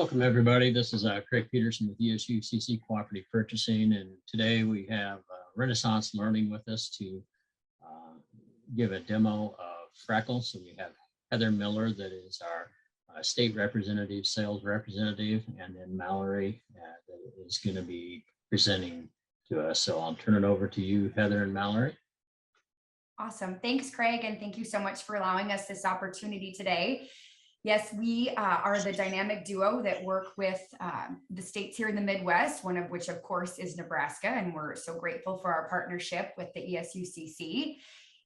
Welcome, everybody. This is Craig Peterson with ESU-CC Cooperative Purchasing, and today we have Renaissance Learning with us to give a demo of Freckle. So we have Heather Miller, that is our state representative, sales representative, and then Mallory that is going to be presenting to us. So I'll turn it over to you, Heather and Mallory. Awesome. Thanks, Craig, and thank you so much for allowing us this opportunity today. Yes, we are the dynamic duo that work with the states here in the Midwest, one of which, of course, is Nebraska, and we're so grateful for our partnership with the ESU-CC.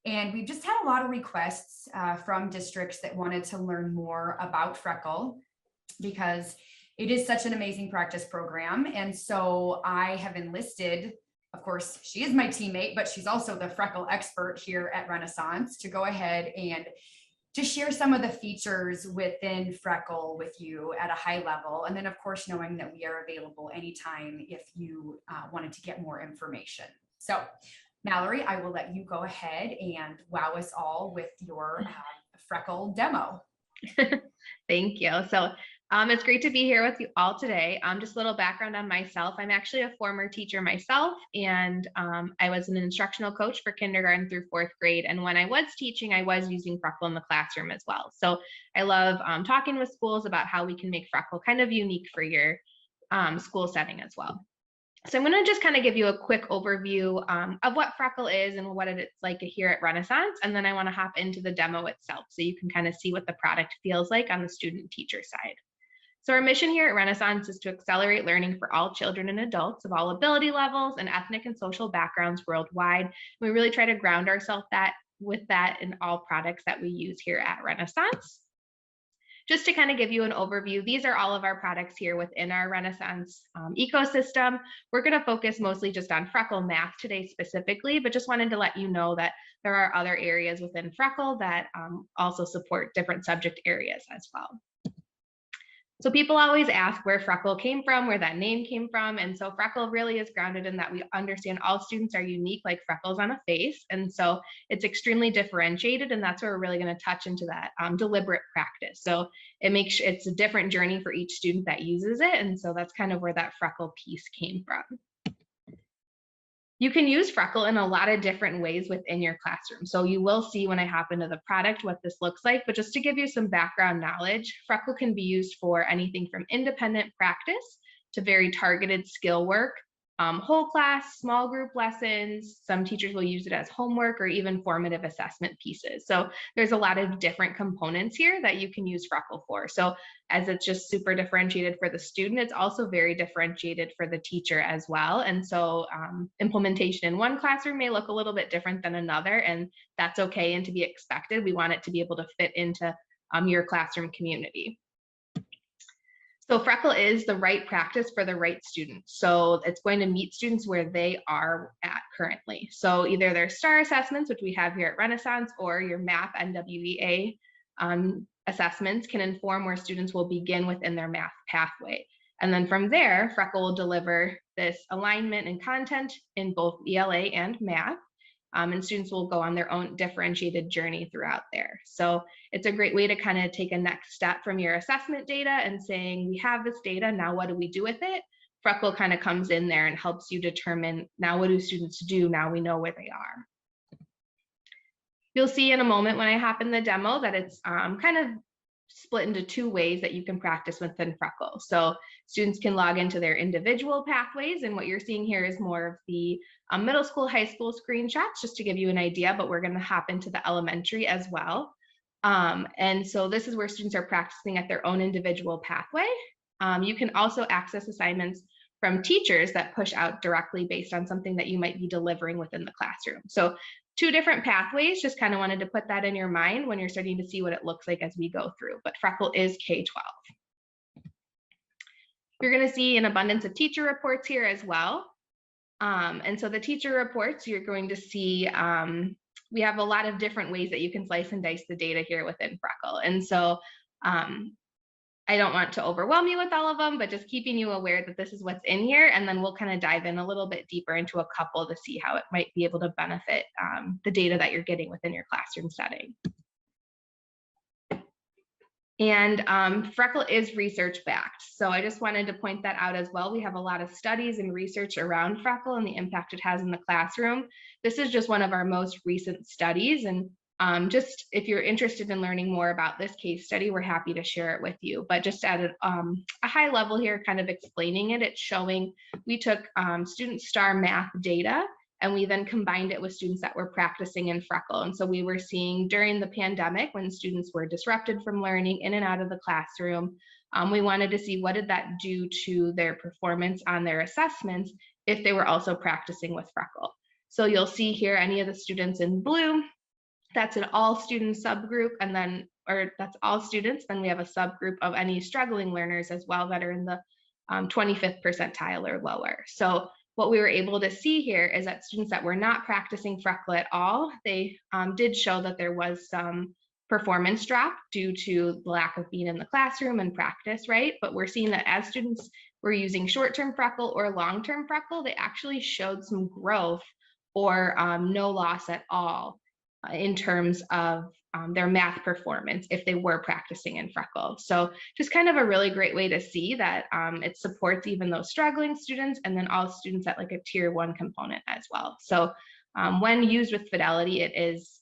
And we've just had a lot of requests from districts that wanted to learn more about Freckle because it is such an amazing practice program. And so I have enlisted, of course, she is my teammate, but she's also the Freckle expert here at Renaissance, to go ahead and to share some of the features within Freckle with you at a high level. And then, of course, knowing that we are available anytime if you wanted to get more information. So Mallory, I will let you go ahead and wow us all with your Freckle demo. Thank you. So it's great to be here with you all today. Just a little background on myself. I'm actually a former teacher myself, and I was an instructional coach for kindergarten through 4th grade. And when I was teaching, I was using Freckle in the classroom as well. So I love talking with schools about how we can make Freckle kind of unique for your school setting as well. So I'm going to just kind of give you a quick overview of what Freckle is and what it's like here at Renaissance. And then I want to hop into the demo itself so you can kind of see what the product feels like on the student-teacher side. So our mission here at Renaissance is to accelerate learning for all children and adults of all ability levels and ethnic and social backgrounds worldwide. We really try to ground ourselves with that in all products that we use here at Renaissance. Just to kind of give you an overview, these are all of our products here within our Renaissance ecosystem. We're going to focus mostly just on Freckle Math today specifically, but just wanted to let you know that there are other areas within Freckle that also support different subject areas as well. So people always ask where Freckle came from, where that name came from. And so Freckle really is grounded in that we understand all students are unique, like freckles on a face. And so it's extremely differentiated. And that's where we're really going to touch into that deliberate practice. So it's a different journey for each student that uses it. And so that's kind of where that Freckle piece came from. You can use Freckle in a lot of different ways within your classroom. So you will see when I hop into the product what this looks like, but just to give you some background knowledge, Freckle can be used for anything from independent practice to very targeted skill work, whole class, small group lessons. Some teachers will use it as homework or even formative assessment pieces. So there's a lot of different components here that you can use Freckle for. So as it's just super differentiated for the student, it's also very differentiated for the teacher as well. And so implementation in one classroom may look a little bit different than another, and that's okay and to be expected. We want it to be able to fit into your classroom community. So Freckle is the right practice for the right students. So it's going to meet students where they are at currently. So either their STAR assessments, which we have here at Renaissance, or your math NWEA assessments can inform where students will begin within their math pathway. And then from there, Freckle will deliver this alignment and content in both ELA and math. And students will go on their own differentiated journey throughout there. So it's a great way to kind of take a next step from your assessment data and saying, we have this data, now what do we do with it? Freckle kind of comes in there and helps you determine, now what do students do? Now we know where they are. You'll see in a moment when I hop in the demo that it's kind of split into two ways that you can practice within Freckle. So students can log into their individual pathways, and what you're seeing here is more of the middle school, high school screenshots, just to give you an idea, but we're going to hop into the elementary as well. And so this is where students are practicing at their own individual pathway. You can also access assignments from teachers that push out directly based on something that you might be delivering within the classroom. So two different pathways, just kind of wanted to put that in your mind when you're starting to see what it looks like as we go through, but Freckle is K-12. You're going to see an abundance of teacher reports here as well. And so the teacher reports, you're going to see, we have a lot of different ways that you can slice and dice the data here within Freckle. And so I don't want to overwhelm you with all of them, but just keeping you aware that this is what's in here. And then we'll kind of dive in a little bit deeper into a couple to see how it might be able to benefit the data that you're getting within your classroom setting. And Freckle is research backed. So I just wanted to point that out as well. We have a lot of studies and research around Freckle and the impact it has in the classroom. This is just one of our most recent studies. And just if you're interested in learning more about this case study, we're happy to share it with you. But just at a high level here, kind of explaining it, it's showing we took student STAR math data and we then combined it with students that were practicing in Freckle. And so we were seeing during the pandemic when students were disrupted from learning in and out of the classroom, we wanted to see what did that do to their performance on their assessments if they were also practicing with Freckle. So you'll see here any of the students in blue, that's an all student subgroup, and then, or that's all students, then we have a subgroup of any struggling learners as well that are in the 25th percentile or lower. So what we were able to see here is that students that were not practicing Freckle at all, they did show that there was some performance drop due to the lack of being in the classroom and practice, right? But we're seeing that as students were using short-term Freckle or long-term Freckle, they actually showed some growth or no loss at all in terms of their math performance if they were practicing in Freckle. So just kind of a really great way to see that it supports even those struggling students and then all students at like a tier 1 component as well. So when used with fidelity, it is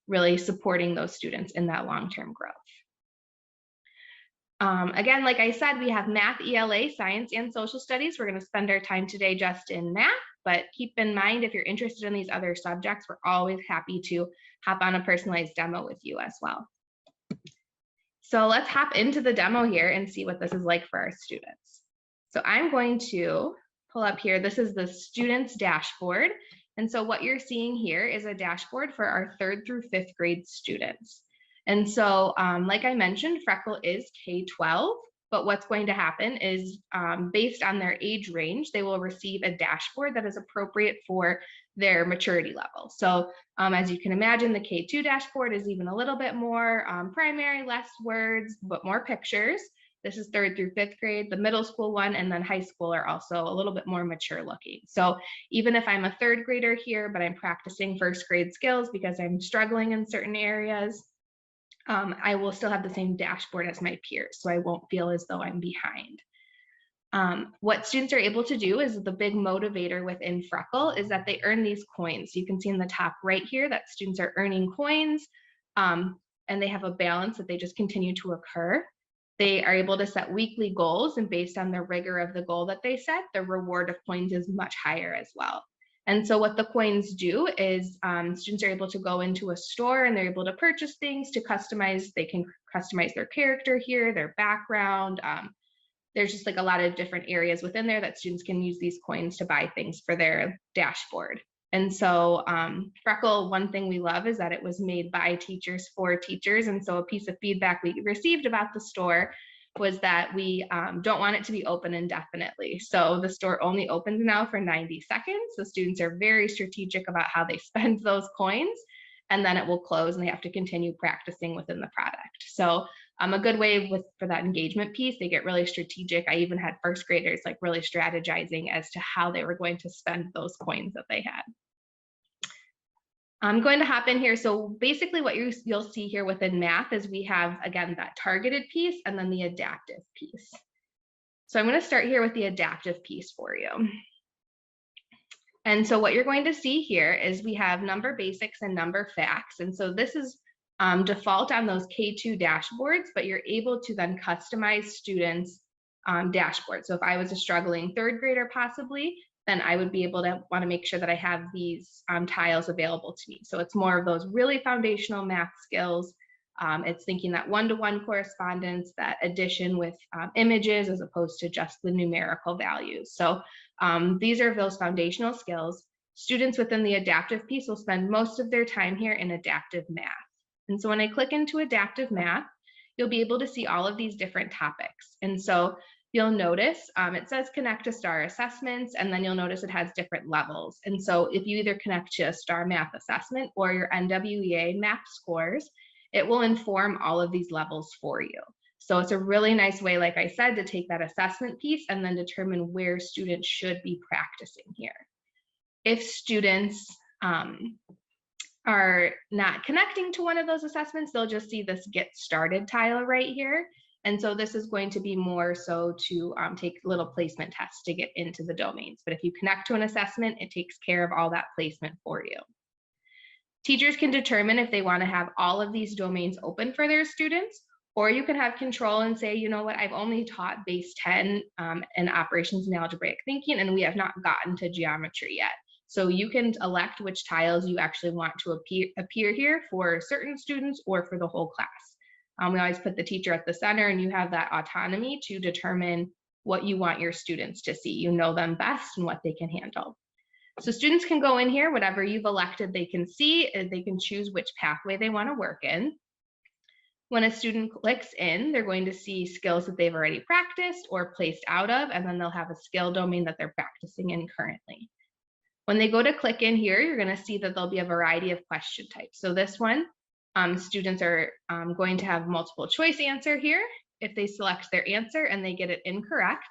really supporting those students in that long-term growth. Again, like I said, we have math, ELA, science, and social studies. We're going to spend our time today just in math, but keep in mind if you're interested in these other subjects, we're always happy to hop on a personalized demo with you as well. So let's hop into the demo here and see what this is like for our students. So I'm going to pull up here. This is the students dashboard. And so what you're seeing here is a dashboard for our 3rd through 5th grade students. And so, like I mentioned, Freckle is K-12, but what's going to happen is based on their age range, they will receive a dashboard that is appropriate for their maturity level. So as you can imagine, the K-2 dashboard is even a little bit more primary, less words, but more pictures. This is 3rd through 5th grade. The middle school one and then high school are also a little bit more mature looking. So even if I'm a 3rd grader here, but I'm practicing 1st grade skills because I'm struggling in certain areas, I will still have the same dashboard as my peers, so I won't feel as though I'm behind. What students are able to do is the big motivator within Freckle is that they earn these coins. You can see in the top right here that students are earning coins and they have a balance that they just continue to occur. They are able to set weekly goals, and based on the rigor of the goal that they set, the reward of coins is much higher as well. And so what the coins do is students are able to go into a store and they're able to purchase things to customize. They can customize their character here, their background. There's just like a lot of different areas within there that students can use these coins to buy things for their dashboard. And so Freckle, one thing we love is that it was made by teachers for teachers. And so a piece of feedback we received about the store was that we don't want it to be open indefinitely. So the store only opens now for 90 seconds. So students are very strategic about how they spend those coins, and then it will close and they have to continue practicing within the product. So a good way for that engagement piece, they get really strategic. I even had 1st graders like really strategizing as to how they were going to spend those coins that they had. I'm going to hop in here. So basically what you'll see here within math is we have, again, that targeted piece and then the adaptive piece. So I'm going to start here with the adaptive piece for you. And so what you're going to see here is we have number basics and number facts. And so this is default on those K-2 dashboards, but you're able to then customize students' dashboards. So if I was a struggling 3rd grader possibly, then I would be able to want to make sure that I have these tiles available to me. So it's more of those really foundational math skills. It's thinking that one-to-one correspondence, that addition with images as opposed to just the numerical values. So these are those foundational skills. Students within the adaptive piece will spend most of their time here in adaptive math. And so when I click into adaptive math, you'll be able to see all of these different topics. And so you'll notice it says connect to STAR assessments, and then you'll notice it has different levels. And so if you either connect to a STAR math assessment or your NWEA math scores, it will inform all of these levels for you. So it's a really nice way, like I said, to take that assessment piece and then determine where students should be practicing here. If students are not connecting to one of those assessments, they'll just see this Get Started tile right here. And so this is going to be more so to take little placement tests to get into the domains. But if you connect to an assessment, it takes care of all that placement for you. Teachers can determine if they want to have all of these domains open for their students, or you can have control and say, you know what, I've only taught base 10 and operations and algebraic thinking, and we have not gotten to geometry yet. So you can elect which tiles you actually want to appear here for certain students or for the whole class. We always put the teacher at the center, and you have that autonomy to determine what you want your students to see. You know them best and what they can handle. So students can go in here, whatever you've elected they can see, they can choose which pathway they want to work in. When a student clicks in, they're going to see skills that they've already practiced or placed out of, and then they'll have a skill domain that they're practicing in currently. When they go to click in here, you're going to see that there'll be a variety of question types. So this one, students are going to have multiple choice answer here. If they select their answer and they get it incorrect,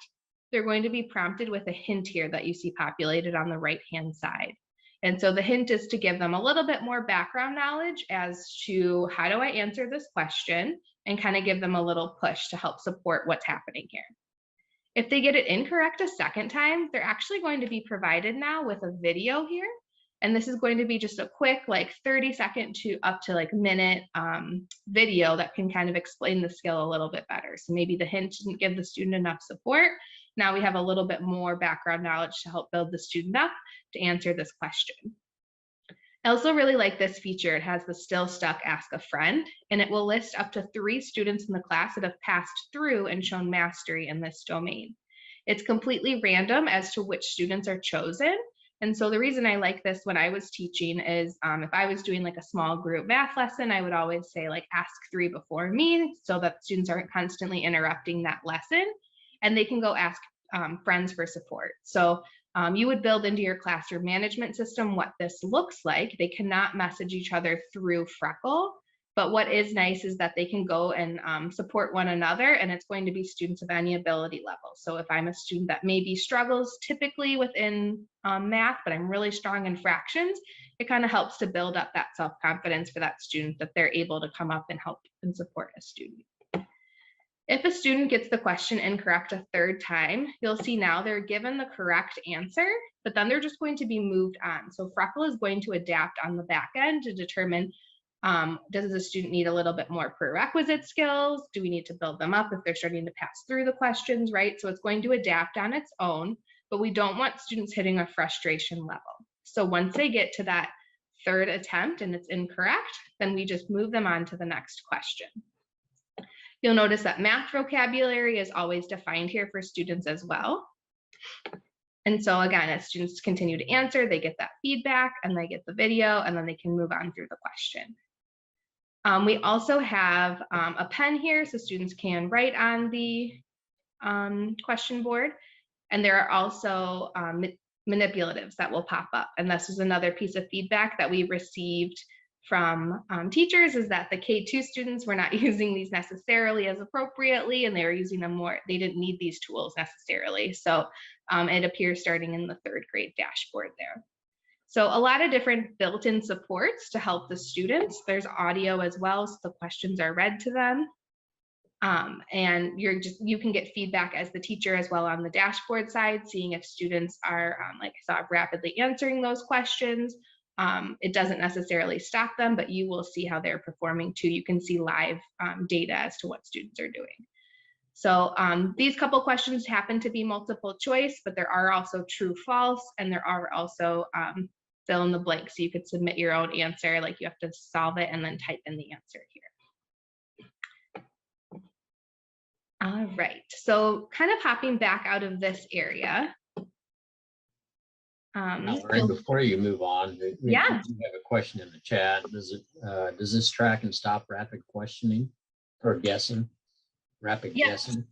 they're going to be prompted with a hint here that you see populated on the right-hand side. And so the hint is to give them a little bit more background knowledge as to how do I answer this question, and kind of give them a little push to help support what's happening here. If they get it incorrect a second time, they're actually going to be provided now with a video here. And this is going to be just a quick, like 30-second to up to like minute video that can kind of explain the skill a little bit better. So maybe the hint didn't give the student enough support. Now we have a little bit more background knowledge to help build the student up to answer this question. I also really like this feature. It has the still stuck ask a friend, and it will list up to 3 students in the class that have passed through and shown mastery in this domain. It's completely random as to which students are chosen. And so the reason I like this when I was teaching is if I was doing like a small group math lesson, I would always say like ask 3 before me so that students aren't constantly interrupting that lesson, and they can go ask friends for support. So you would build into your classroom management system what this looks like. They cannot message each other through Freckle, but what is nice is that they can go and support one another, and it's going to be students of any ability level. So if I'm a student that maybe struggles typically within math, but I'm really strong in fractions, it kind of helps to build up that self-confidence for that student that they're able to come up and help and support a student. If a student gets the question incorrect a third time, you'll see now they're given the correct answer, but then they're just going to be moved on. So Freckle is going to adapt on the back end to determine, does the student need a little bit more prerequisite skills? Do we need to build them up if they're starting to pass through the questions, right? So it's going to adapt on its own, but we don't want students hitting a frustration level. So once they get to that third attempt and it's incorrect, then we just move them on to the next question. You'll notice that math vocabulary is always defined here for students as well. And so again, as students continue to answer, they get that feedback and they get the video, and then they can move on through the question. We also have a pen here so students can write on the question board. And there are also manipulatives that will pop up. And this is another piece of feedback that we received from teachers, is that the K2 students were not using these necessarily as appropriately, and they were using them more, they didn't need these tools necessarily. So it appears starting in the 3rd grade dashboard there. So a lot of different built-in supports to help the students. There's audio as well, so the questions are read to them. And you can get feedback as the teacher as well on the dashboard side, seeing if students are, like I saw, rapidly answering those questions. It doesn't necessarily stop them, but you will see how they're performing too. You can see live data as to what students are doing. So these couple questions happen to be multiple choice, but there are also true, false, and there are also fill in the blank. So you could submit your own answer, like you have to solve it and then type in the answer here. All right, so kind of hopping back out of this area. Right before you move on, we Yeah. have a question in the chat. Does this track and stop rapid questioning or guessing? Rapid guessing?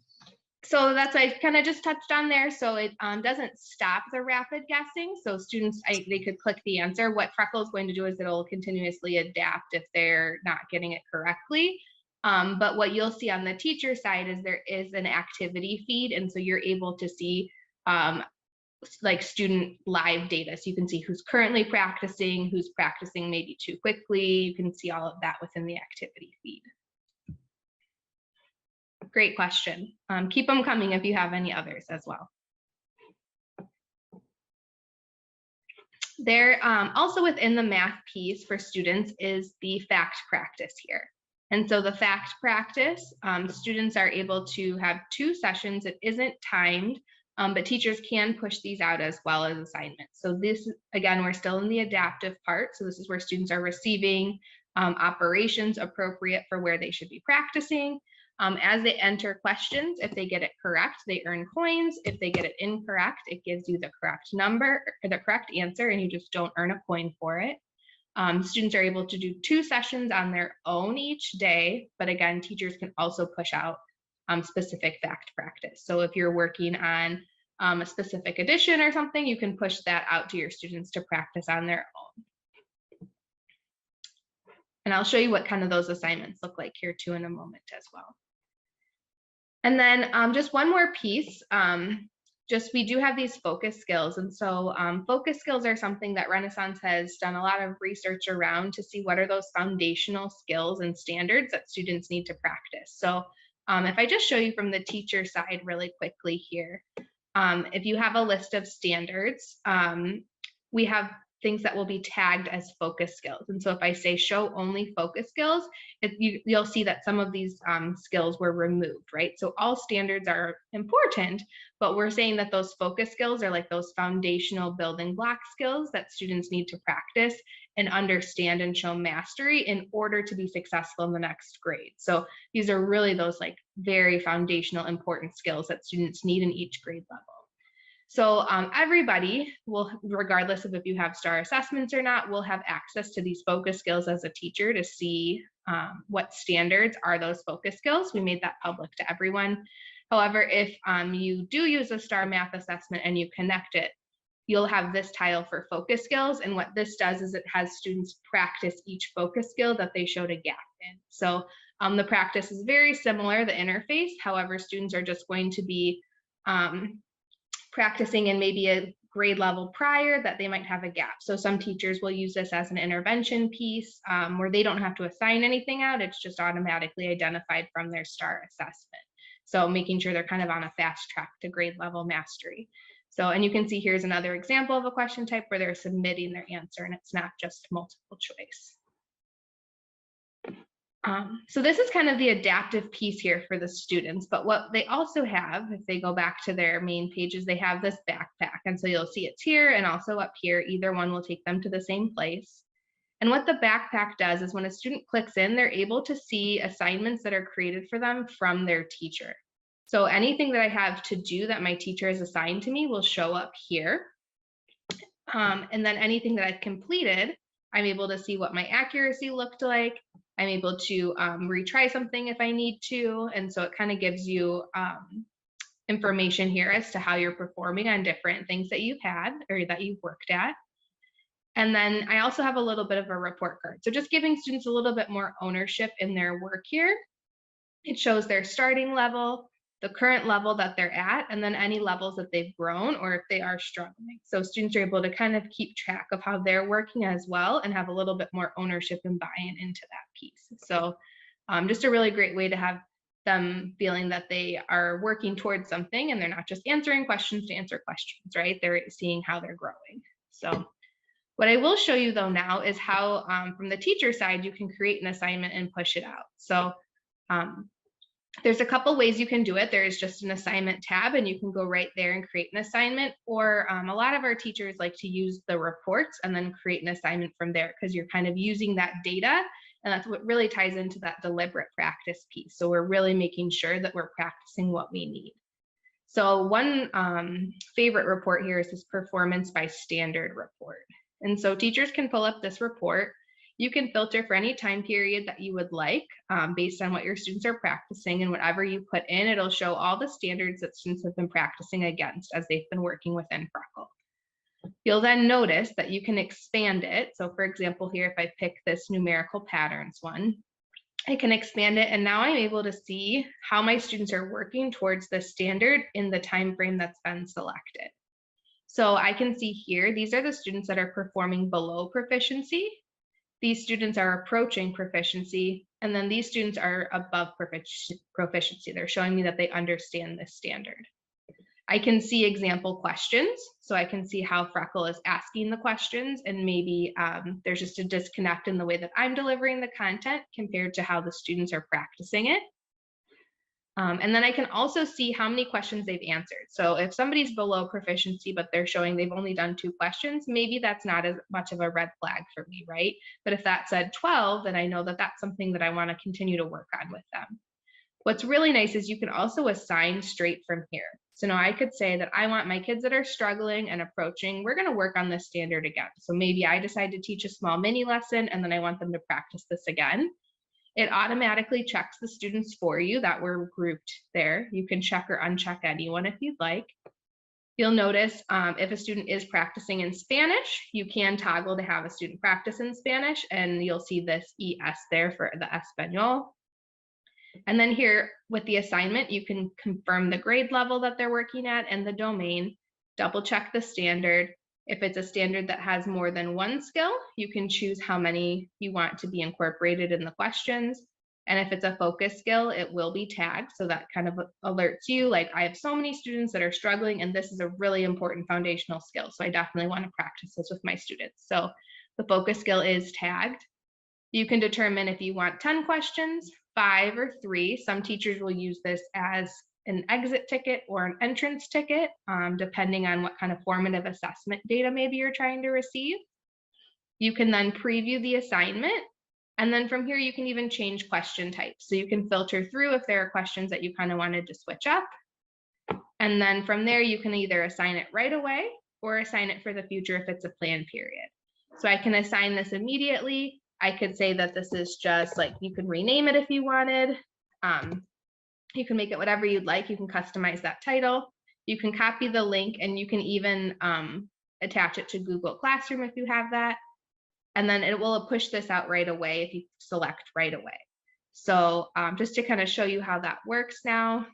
So that's what I kind of just touched on there. So it doesn't stop the rapid guessing. So students, they could click the answer. What Freckle is going to do is it'll continuously adapt if they're not getting it correctly. But what you'll see on the teacher side is there is an activity feed. And so you're able to see like student live data. So you can see who's currently practicing, who's practicing maybe too quickly. You can see all of that within the activity feed. Great question. Keep them coming if you have any others as well. There also within the math piece for students is the fact practice here. And so the fact practice, students are able to have 2 sessions. It isn't timed, but teachers can push these out as well as assignments. So this, again, we're still in the adaptive part. So this is where students are receiving operations appropriate for where they should be practicing. As they enter questions, if they get it correct, they earn coins. If they get it incorrect, it gives you the correct number, or the correct answer, and you just don't earn a coin for it. Students are able to do 2 sessions on their own each day, but again, teachers can also push out specific fact practice. So if you're working on a specific addition or something, you can push that out to your students to practice on their own. And I'll show you what kind of those assignments look like here too in a moment as well. And then just one more piece, we do have these focus skills. And so focus skills are something that Renaissance has done a lot of research around to see what are those foundational skills and standards that students need to practice. So if I just show you from the teacher side really quickly here, if you have a list of standards, we have things that will be tagged as focus skills. And so if I say show only focus skills, you'll see that some of these skills were removed, right? So all standards are important, but we're saying that those focus skills are like those foundational building block skills that students need to practice and understand and show mastery in order to be successful in the next grade. So these are really those like very foundational important skills that students need in each grade level. So everybody will, regardless of if you have STAR assessments or not, will have access to these focus skills as a teacher to see what standards are those focus skills. We made that public to everyone. However, if you do use a STAR math assessment and you connect it, you'll have this tile for focus skills. And what this does is it has students practice each focus skill that they showed a gap in. So the practice is very similar, the interface. However, students are just going to be practicing in maybe a grade level prior that they might have a gap. So some teachers will use this as an intervention piece where they don't have to assign anything out. It's just automatically identified from their STAR assessment. So making sure they're kind of on a fast track to grade level mastery. So, and you can see here's another example of a question type where they're submitting their answer and it's not just multiple choice. So this is kind of the adaptive piece here for the students, but what they also have, if they go back to their main pages, they have this backpack. And so you'll see it's here and also up here, either one will take them to the same place. And what the backpack does is when a student clicks in, they're able to see assignments that are created for them from their teacher. So anything that I have to do that my teacher has assigned to me will show up here. And then anything that I've completed, I'm able to see what my accuracy looked like. I'm able to retry something if I need to. And so it kind of gives you information here as to how you're performing on different things that you've had or that you've worked at. And then I also have a little bit of a report card. So just giving students a little bit more ownership in their work here. It shows their starting level, the current level that they're at, and then any levels that they've grown or if they are struggling. So students are able to kind of keep track of how they're working as well and have a little bit more ownership and buy-in into that piece. So just a really great way to have them feeling that they are working towards something and they're not just answering questions to answer questions, right? They're seeing how they're growing. So what I will show you though now is how from the teacher side, you can create an assignment and push it out. So there's a couple ways you can do it. There is just an assignment tab and you can go right there and create an assignment, or a lot of our teachers like to use the reports and then create an assignment from there because you're kind of using that data, and that's what really ties into that deliberate practice piece. So we're really making sure that we're practicing what we need. So one favorite report here is this performance by standard report. And so teachers can pull up this report. You can filter for any time period that you would like based on what your students are practicing, and whatever you put in, it'll show all the standards that students have been practicing against as they've been working within Freckle. You'll then notice that you can expand it. So for example, here, if I pick this numerical patterns one, I can expand it, and now I'm able to see how my students are working towards the standard in the time frame that's been selected. So I can see here, these are the students that are performing below proficiency. These students are approaching proficiency, and then these students are above proficiency. They're showing me that they understand this standard. I can see example questions, so I can see how Freckle is asking the questions, and maybe there's just a disconnect in the way that I'm delivering the content compared to how the students are practicing it. And then I can also see how many questions they've answered. So if somebody's below proficiency, but they're showing they've only done 2 questions, maybe that's not as much of a red flag for me, right? But if that said 12, then I know that that's something that I want to continue to work on with them. What's really nice is you can also assign straight from here. So now I could say that I want my kids that are struggling and approaching, we're going to work on this standard again. So maybe I decide to teach a small mini lesson and then I want them to practice this again. It automatically checks the students for you that were grouped there. You can check or uncheck anyone if you'd like. You'll notice if a student is practicing in Spanish, you can toggle to have a student practice in Spanish, and you'll see this ES there for the Español. And then here with the assignment, you can confirm the grade level that they're working at and the domain, double check the standard. If it's a standard that has more than 1 skill, you can choose how many you want to be incorporated in the questions. And if it's a focus skill, it will be tagged. So that kind of alerts you, like, I have so many students that are struggling, and this is a really important foundational skill. So I definitely want to practice this with my students. So the focus skill is tagged. You can determine if you want 10 questions, 5 or 3. Some teachers will use this as an exit ticket or an entrance ticket, depending on what kind of formative assessment data maybe you're trying to receive. You can then preview the assignment, and then from here you can even change question types. So you can filter through if there are questions that you kind of wanted to switch up. And then from there you can either assign it right away or assign it for the future if it's a planned period. So I can assign this immediately. I could say that this is just like, you could rename it if you wanted. You can make it whatever you'd like. You can customize that title. You can copy the link, and you can even attach it to Google Classroom if you have that. And then it will push this out right away if you select right away. So just to kind of show you how that works now,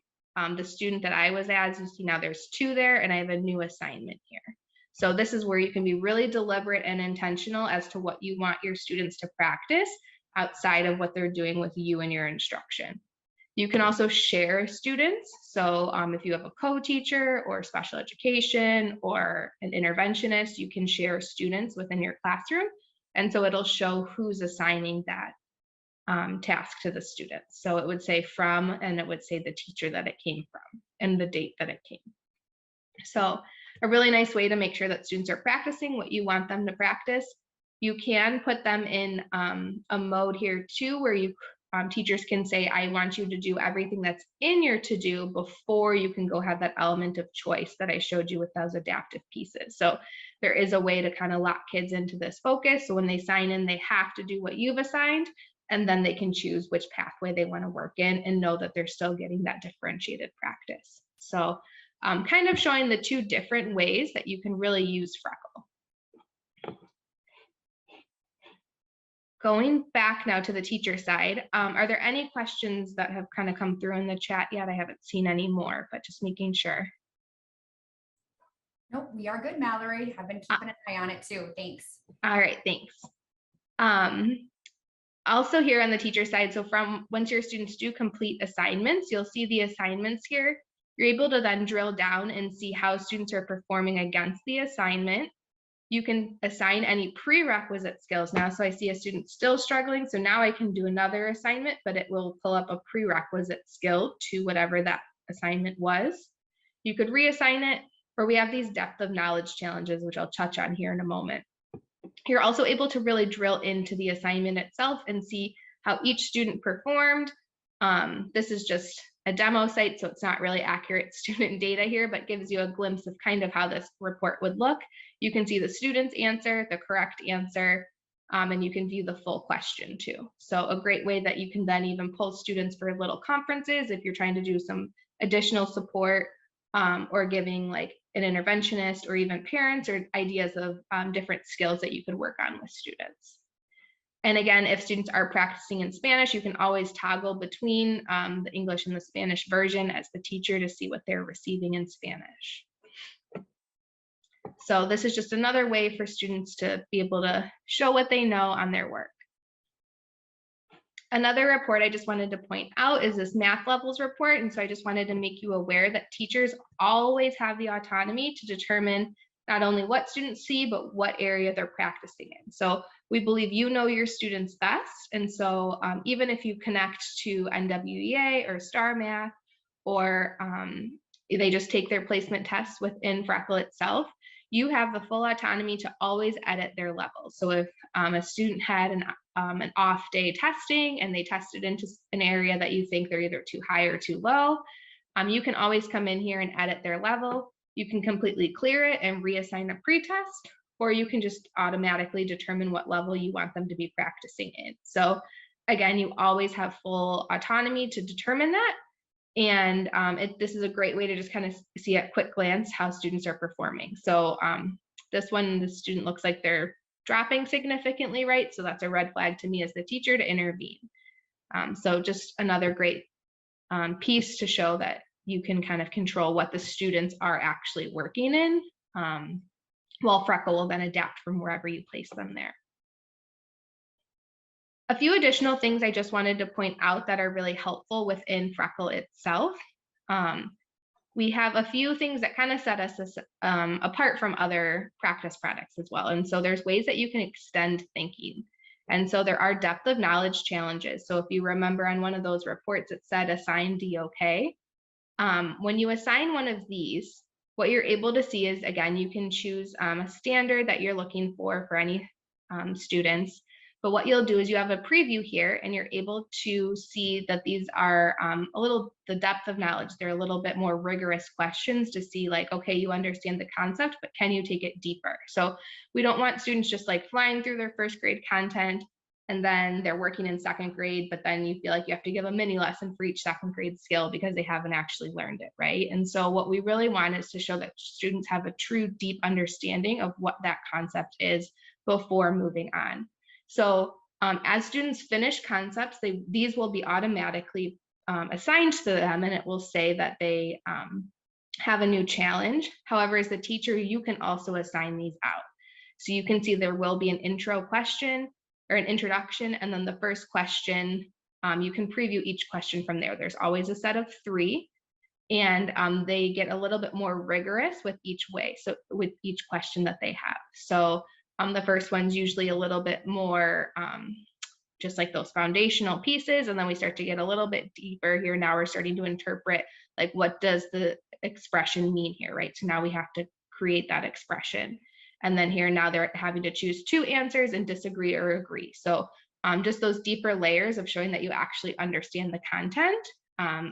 the student that I was as, you see now there's 2 there, and I have a new assignment here. So this is where you can be really deliberate and intentional as to what you want your students to practice outside of what they're doing with you and your instruction. You can also share students. So if you have a co-teacher or special education or an interventionist, you can share students within your classroom. And so it'll show who's assigning that task to the students. So it would say from, and it would say the teacher that it came from and the date that it came. So a really nice way to make sure that students are practicing what you want them to practice. You can put them in a mode here too, where you teachers can say, I want you to do everything that's in your to-do before you can go have that element of choice that I showed you with those adaptive pieces. So there is a way to kind of lock kids into this focus. So when they sign in, they have to do what you've assigned, and then they can choose which pathway they want to work in and know that they're still getting that differentiated practice. So kind of showing the 2 different ways that you can really use Freckle. Going back now to the teacher side, are there any questions that have kind of come through in the chat yet? I haven't seen any more, but just making sure. Nope, we are good, Mallory. I've been keeping an eye on it too. Thanks. All right, thanks. Also here on the teacher side, so from once your students do complete assignments, you'll see the assignments here. You're able to then drill down and see how students are performing against the assignment. You can assign any prerequisite skills now. So I see a student still struggling. So now I can do another assignment, but it will pull up a prerequisite skill to whatever that assignment was. You could reassign it, or we have these depth of knowledge challenges, which I'll touch on here in a moment. You're also able to really drill into the assignment itself and see how each student performed. This is just a demo site, so it's not really accurate student data here, but gives you a glimpse of kind of how this report would look. You can see the student's answer, the correct answer, and you can view the full question too. So a great way that you can then even pull students for little conferences if you're trying to do some additional support, or giving like an interventionist or even parents or ideas of different skills that you could work on with students. And again, if students are practicing in Spanish, you can always toggle between the English and the Spanish version as the teacher to see what they're receiving in Spanish. So this is just another way for students to be able to show what they know on their work. Another report I just wanted to point out is this math levels report. And so I just wanted to make you aware that teachers always have the autonomy to determine not only what students see, but what area they're practicing in. So we believe you know your students best. And so even if you connect to NWEA or STAR Math, or they just take their placement tests within Freckle itself, you have the full autonomy to always edit their levels. So if a student had an off day testing and they tested into an area that you think they're either too high or too low, you can always come in here and edit their level. You can completely clear it and reassign a pretest, or you can just automatically determine what level you want them to be practicing in. So again, you always have full autonomy to determine that. And this is a great way to just kind of see at quick glance how students are performing. So this one, the student looks like they're dropping significantly, right? So that's a red flag to me as the teacher to intervene. So just another great piece to show that you can kind of control what the students are actually working in, while Freckle will then adapt from wherever you place them there. A few additional things I just wanted to point out that are really helpful within Freckle itself. We have a few things that kind of set us apart from other practice products as well. And so there's ways that you can extend thinking. And so there are depth of knowledge challenges. So if you remember on one of those reports, it said assign DOK. When you assign one of these, what you're able to see is, again, you can choose a standard that you're looking for any students. But what you'll do is you have a preview here and you're able to see that these are the depth of knowledge. They're a little bit more rigorous questions to see like, okay, you understand the concept, but can you take it deeper? So we don't want students just like flying through their first grade content and then they're working in second grade, but then you feel like you have to give a mini lesson for each second grade skill because they haven't actually learned it, right? And so what we really want is to show that students have a true deep understanding of what that concept is before moving on. So as students finish concepts, these will be automatically assigned to them, and it will say that they have a new challenge. However, as the teacher, you can also assign these out. So you can see there will be an intro question or an introduction, and then the first question, you can preview each question from there. There's always a set of 3, and they get a little bit more rigorous with each way, so with each question that they have. So the first one's usually a little bit more just like those foundational pieces, and then we start to get a little bit deeper here. Now we're starting to interpret like, what does the expression mean here, right? So now we have to create that expression. And then here now they're having to choose 2 answers and disagree or agree. So just those deeper layers of showing that you actually understand the content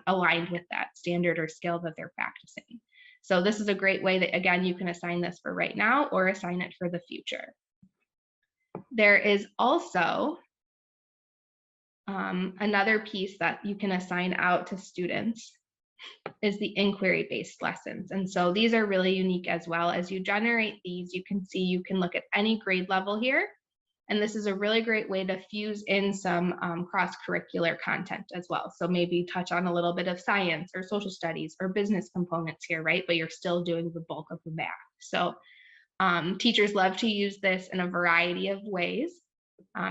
aligned with that standard or skill that they're practicing. So this is a great way that, again, you can assign this for right now or assign it for the future. There is also another piece that you can assign out to students is the inquiry-based lessons. And so these are really unique as well. As you generate these, you can see you can look at any grade level here. And this is a really great way to fuse in some cross-curricular content as well. So maybe touch on a little bit of science or social studies or business components here, right? But you're still doing the bulk of the math. So teachers love to use this in a variety of ways.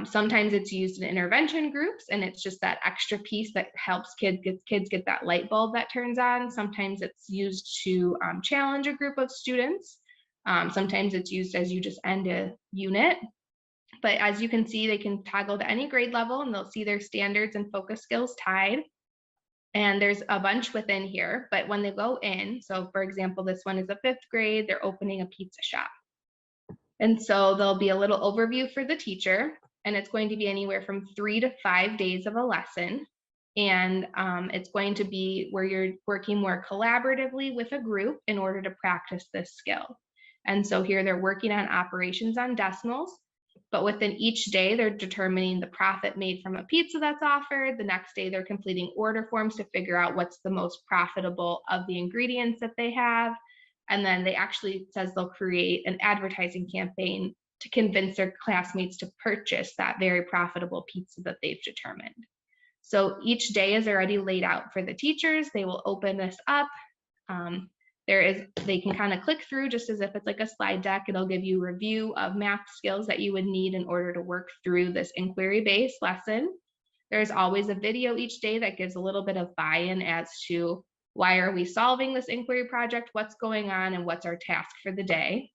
Sometimes it's used in intervention groups, and it's just that extra piece that helps kids get that light bulb that turns on. Sometimes it's used to challenge a group of students. Sometimes it's used as you just end a unit. But as you can see, they can toggle to any grade level and they'll see their standards and focus skills tied. And there's a bunch within here, but when they go in, so for example, this one is a 5th grade, they're opening a pizza shop. And so there'll be a little overview for the teacher, and it's going to be anywhere from 3 to 5 days of a lesson. And it's going to be where you're working more collaboratively with a group in order to practice this skill. And so here they're working on operations on decimals, but within each day, they're determining the profit made from a pizza that's offered. The next day, they're completing order forms to figure out what's the most profitable of the ingredients that they have. And then they actually says they'll create an advertising campaign to convince their classmates to purchase that very profitable pizza that they've determined. So each day is already laid out for the teachers. They will open this up. they can kind of click through just as if it's like a slide deck. It'll give you a review of math skills that you would need in order to work through this inquiry-based lesson. There's always a video each day that gives a little bit of buy-in as to why are we solving this inquiry project, what's going on, and what's our task for the day.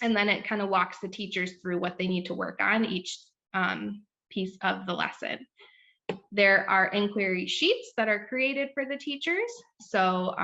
And then it kind of walks the teachers through what they need to work on each piece of the lesson. There are inquiry sheets that are created for the teachers. So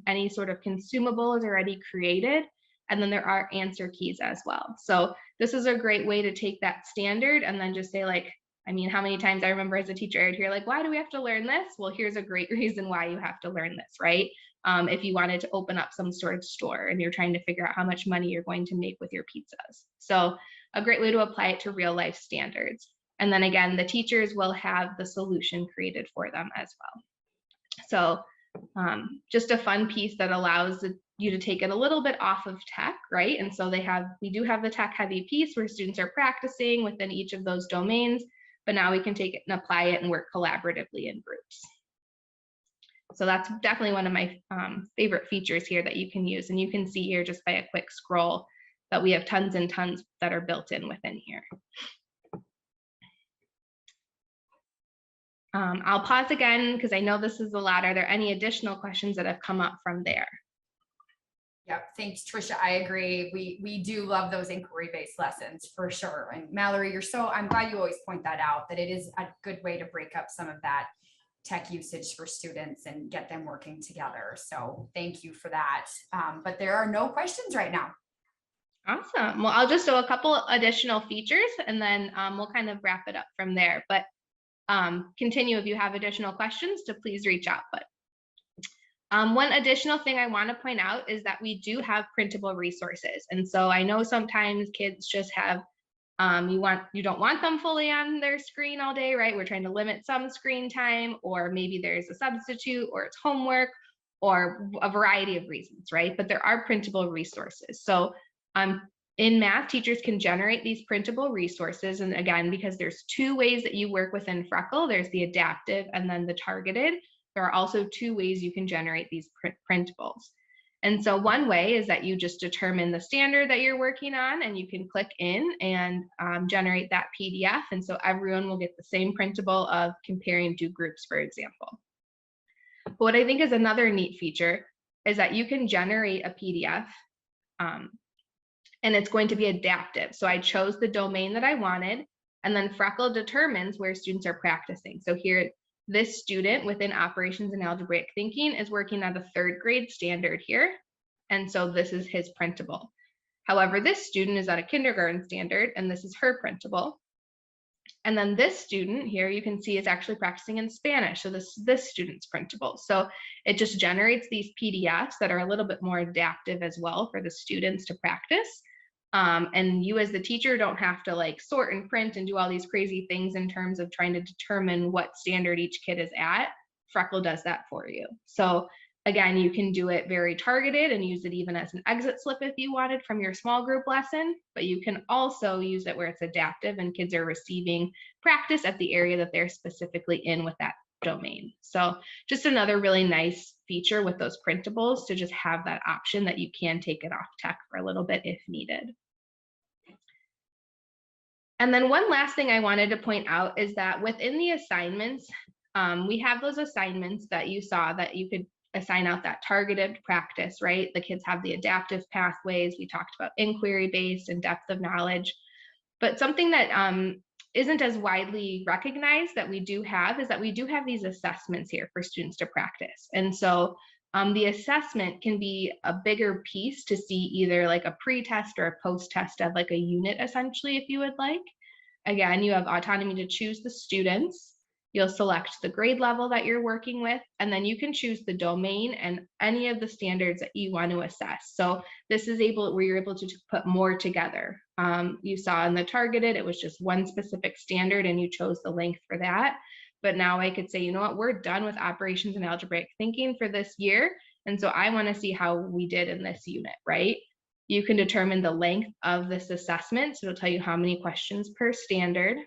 any sort of consumable is already created. And then there are answer keys as well. So this is a great way to take that standard and then just say like, I mean, how many times I remember as a teacher, I'd hear like, why do we have to learn this? Well, here's a great reason why you have to learn this, right? If you wanted to open up some sort of store and you're trying to figure out how much money you're going to make with your pizzas. So a great way to apply it to real life standards. And then again, the teachers will have the solution created for them as well. So just a fun piece that allows you to take it a little bit off of tech, right? And so we do have the tech heavy piece where students are practicing within each of those domains, but now we can take it and apply it and work collaboratively in groups. So that's definitely one of my favorite features here that you can use. And you can see here just by a quick scroll that we have tons and tons that are built in within here. I'll pause again because I know this is a lot. Are there any additional questions that have come up from there? Yep, thanks, Trisha. I agree. We do love those inquiry-based lessons for sure. And Mallory, I'm glad you always point that out, that it is a good way to break up some of that tech usage for students and get them working together. So thank you for that. But there are no questions right now. Awesome. Well, I'll just show a couple additional features and then we'll kind of wrap it up from there. But continue if you have additional questions to please reach out. But one additional thing I want to point out is that we do have printable resources. And so I know sometimes kids just have, you don't want them fully on their screen all day, right? We're trying to limit some screen time, or maybe there's a substitute or it's homework or a variety of reasons, right? But there are printable resources. So in math, teachers can generate these printable resources. And again, because there's two ways that you work within Freckle, there's the adaptive and then the targeted. There are also two ways you can generate these printables. And so one way is that you just determine the standard that you're working on and you can click in and generate that PDF. And so everyone will get the same printable of comparing two groups, for example. But what I think is another neat feature is that you can generate a PDF and it's going to be adaptive. So I chose the domain that I wanted, and then Freckle determines where students are practicing. So here, this student within operations and algebraic thinking is working at a 3rd grade standard here. And so this is his printable. However, this student is at a kindergarten standard, and this is her printable. And then this student here, you can see is actually practicing in Spanish. So this student's printable. So it just generates these PDFs that are a little bit more adaptive as well for the students to practice. And you as the teacher don't have to like sort and print and do all these crazy things in terms of trying to determine what standard each kid is at. Freckle does that for you. So again, you can do it very targeted and use it even as an exit slip if you wanted from your small group lesson, but you can also use it where it's adaptive and kids are receiving practice at the area that they're specifically in with that domain. So just another really nice feature with those printables to just have that option that you can take it off tech for a little bit if needed. And then one last thing I wanted to point out is that within the assignments, we have those assignments that you saw that you could assign out that targeted practice, right? The kids have the adaptive pathways. We talked about inquiry-based and depth of knowledge. But something that isn't as widely recognized that we do have is that we do have these assessments here for students to practice. And so the assessment can be a bigger piece to see either like a pre-test or a post-test of like a unit essentially, if you would like. Again, you have autonomy to choose the students. You'll select the grade level that you're working with, and then you can choose the domain and any of the standards that you want to assess. So this is where you're able to put more together. You saw in the targeted, it was just one specific standard and you chose the length for that. But now I could say, you know what, we're done with operations and algebraic thinking for this year. And so I want to see how we did in this unit, right? You can determine the length of this assessment. So it'll tell you how many questions per standard.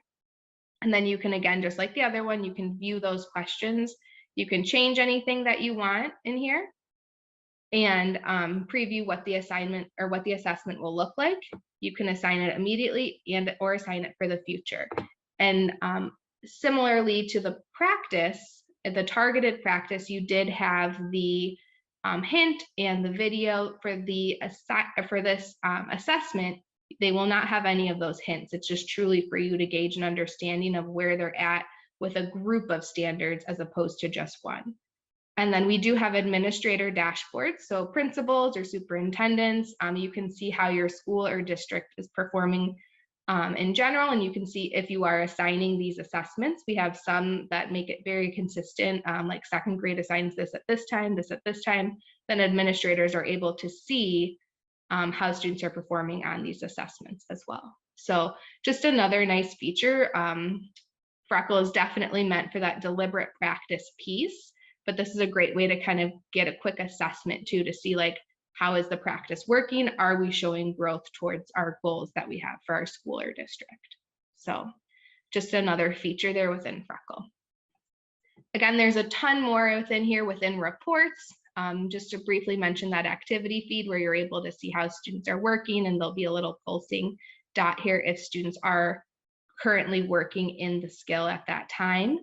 And then you can, again, just like the other one, you can view those questions. You can change anything that you want in here. and preview what the assignment or what the assessment will look like. You can assign it immediately and or assign it for the future. And similarly to the practice, the targeted practice, you did have the hint and the video for this assessment. They will not have any of those hints. It's just truly for you to gauge an understanding of where they're at with a group of standards as opposed to just one. And then we do have administrator dashboards. So principals or superintendents, you can see how your school or district is performing in general, and you can see if you are assigning these assessments. We have some that make it very consistent, like second grade assigns this at this time, this at this time. Then administrators are able to see how students are performing on these assessments as well. So just another nice feature. Freckle is definitely meant for that deliberate practice piece, but this is a great way to kind of get a quick assessment too, to see like, how is the practice working? Are we showing growth towards our goals that we have for our school or district? So just another feature there within Freckle. Again, there's a ton more within here within reports. Just to briefly mention that activity feed where you're able to see how students are working, and there'll be a little pulsing dot here if students are currently working in the skill at that time.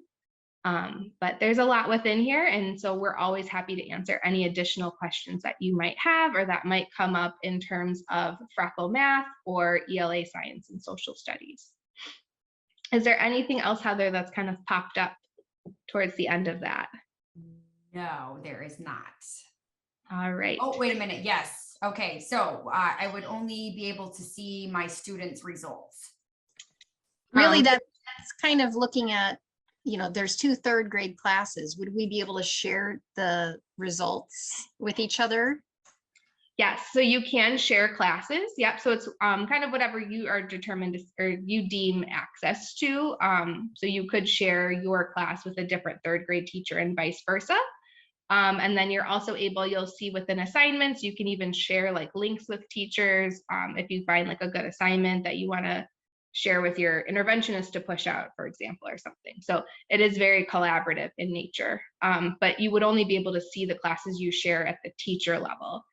But there's a lot within here, and so we're always happy to answer any additional questions that you might have or that might come up in terms of Freckle Math or ELA Science and Social Studies. Is there anything else, Heather, that's kind of popped up towards the end of that? No, there is not. All right. Oh, wait a minute. Yes. Okay. So I would only be able to see my students' results. Really, that's kind of looking at, you know, there's 2 third grade classes. Would we be able to share the results with each other? Yes, so you can share classes. Yep, so it's kind of whatever you are determined to, or you deem access to. So you could share your class with a different third grade teacher and vice versa. And then you're also able, you'll see within assignments, you can even share like links with teachers if you find like a good assignment that you want to share with your interventionist to push out, for example, or something. So it is very collaborative in nature, but you would only be able to see the classes you share at the teacher level.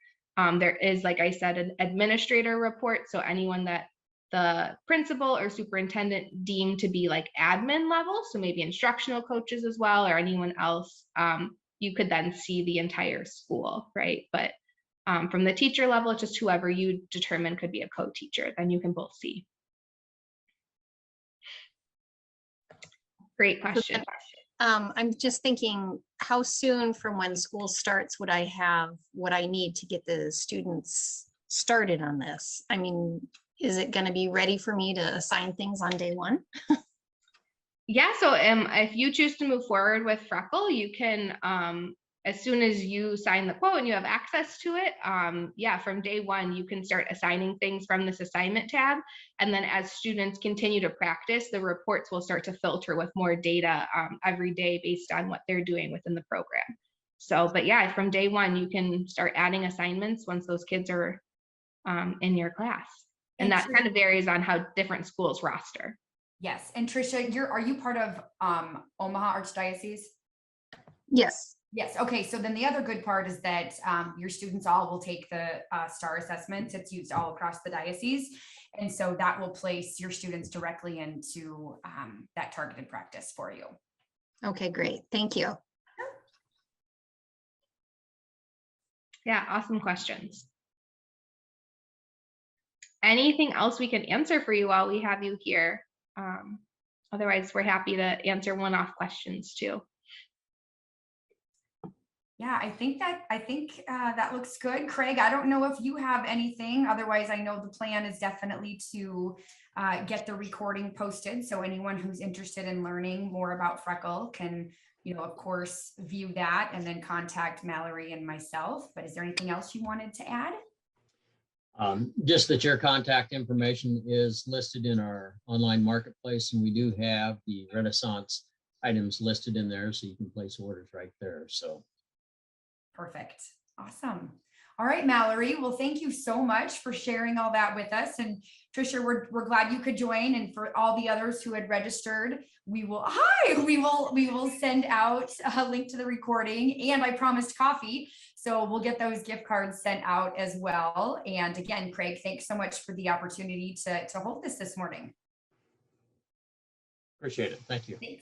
There is, like I said, an administrator report. So anyone that the principal or superintendent deemed to be like admin level, so maybe instructional coaches as well, or anyone else, you could then see the entire school, right? But from the teacher level, it's just whoever you determine could be a co-teacher, then you can both see. Great question. I'm just thinking, how soon from when school starts would I have what I need to get the students started on this? I mean, is it going to be ready for me to assign things on day 1? Yeah, so if you choose to move forward with Freckle, you can, as soon as you sign the quote and you have access to it, yeah, from day 1, you can start assigning things from this assignment tab. And then as students continue to practice, the reports will start to filter with more data every day based on what they're doing within the program. So, but yeah, from day 1, you can start adding assignments once those kids are in your class. And that kind of varies on how different schools roster. Yes. And Tricia, are you part of Omaha Archdiocese? Yes. Yes. Okay. So then the other good part is that your students all will take the STAR assessment. It's used all across the diocese. And so that will place your students directly into that targeted practice for you. Okay, great. Thank you. Yeah, awesome questions. Anything else we can answer for you while we have you here? Otherwise, we're happy to answer one-off questions too. Yeah, I think that looks good. Craig, I don't know if you have anything. Otherwise, I know the plan is definitely to get the recording posted. So anyone who's interested in learning more about Freckle can, of course, view that and then contact Mallory and myself. But is there anything else you wanted to add? Just that your contact information is listed in our online marketplace, and we do have the Renaissance items listed in there, so you can place orders right there. So perfect. Awesome. All right, Mallory. Well, thank you so much for sharing all that with us. And Trisha, we're glad you could join. And for all the others who had registered, we will send out a link to the recording, and I promised coffee. So we'll get those gift cards sent out as well. And again, Craig, thanks so much for the opportunity to hold this morning. Appreciate it. Thank you. Thanks.